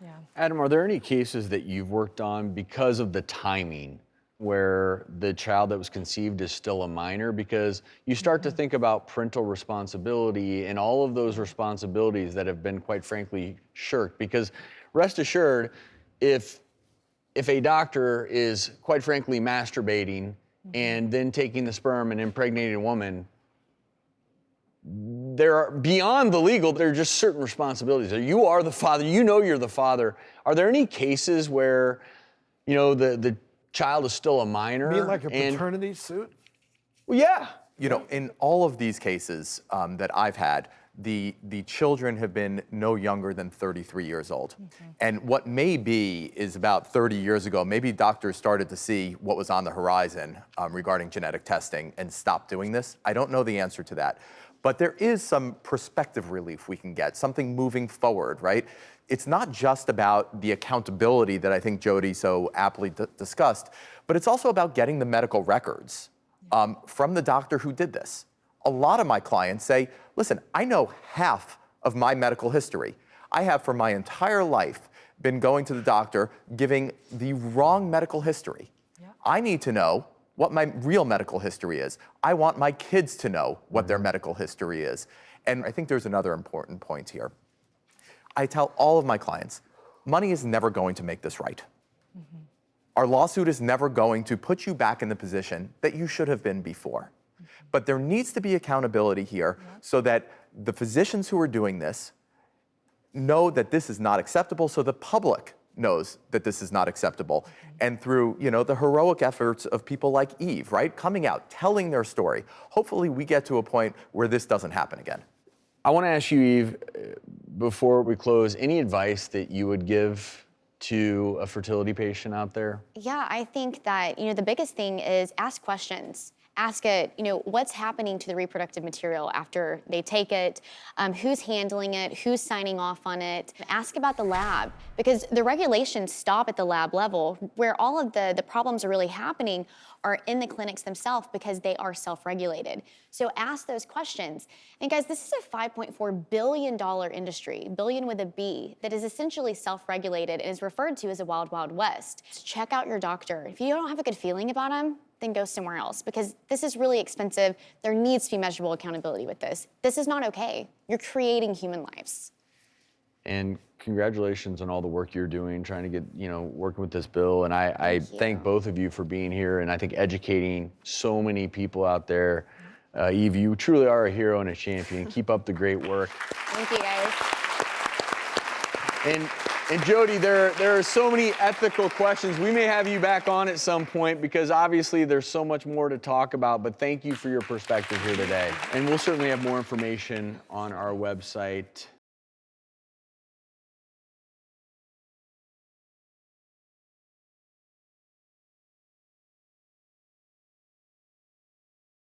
Yeah. Adam, are there any cases that you've worked on because of the timing where the child that was conceived is still a minor? Because you start to think about parental responsibility and all of those responsibilities that have been, quite frankly, shirked. Because rest assured, if a doctor is, quite frankly, masturbating and then taking the sperm and impregnating a woman, there are, beyond the legal, there are just certain responsibilities. You are the father, you know you're the father. Are there any cases where, you know, the child is still a minor? You mean like a paternity suit? Well, yeah. You know, in all of these cases that I've had, the children have been no younger than 33 years old. And what may be is about 30 years ago, maybe doctors started to see what was on the horizon regarding genetic testing and stopped doing this. I don't know the answer to that. But there is some prospective relief we can get, something moving forward, right? It's not just about the accountability that I think Jody so aptly discussed, but it's also about getting the medical records from the doctor who did this. A lot of my clients say, listen, I know half of my medical history. I have for my entire life been going to the doctor giving the wrong medical history. I need to know what my real medical history is. I want my kids to know what their medical history is. And I think there's another important point here. I tell all of my clients, money is never going to make this right. Our lawsuit is never going to put you back in the position that you should have been before. But there needs to be accountability here so that the physicians who are doing this know that this is not acceptable, so the public knows that this is not acceptable. And through, you know, the heroic efforts of people like Eve, right, coming out, telling their story, hopefully we get to a point where this doesn't happen again. I want to ask you, Eve, before we close, any advice that you would give to a fertility patient out there? Yeah, I think that, you know, the biggest thing is ask questions. Ask it, you know, what's happening to the reproductive material after they take it, who's handling it, who's signing off on it. Ask about the lab, because the regulations stop at the lab level, where all of the problems are really happening are in the clinics themselves because they are self-regulated. So ask those questions. And guys, this is a $5.4 billion industry, billion with a B, that is essentially self-regulated and is referred to as a wild, wild west. So check out your doctor. If you don't have a good feeling about them, then go somewhere else, because this is really expensive. There needs to be measurable accountability with this. This is not okay. You're creating human lives. And congratulations on all the work you're doing, trying to get, you know, working with this bill. And I thank both of you for being here, and I think educating so many people out there. Eve, you truly are a hero and a champion. Keep up the great work. Thank you, guys. And Jody, there are so many ethical questions. We may have you back on at some point, because obviously there's so much more to talk about, but thank you for your perspective here today. And we'll certainly have more information on our website.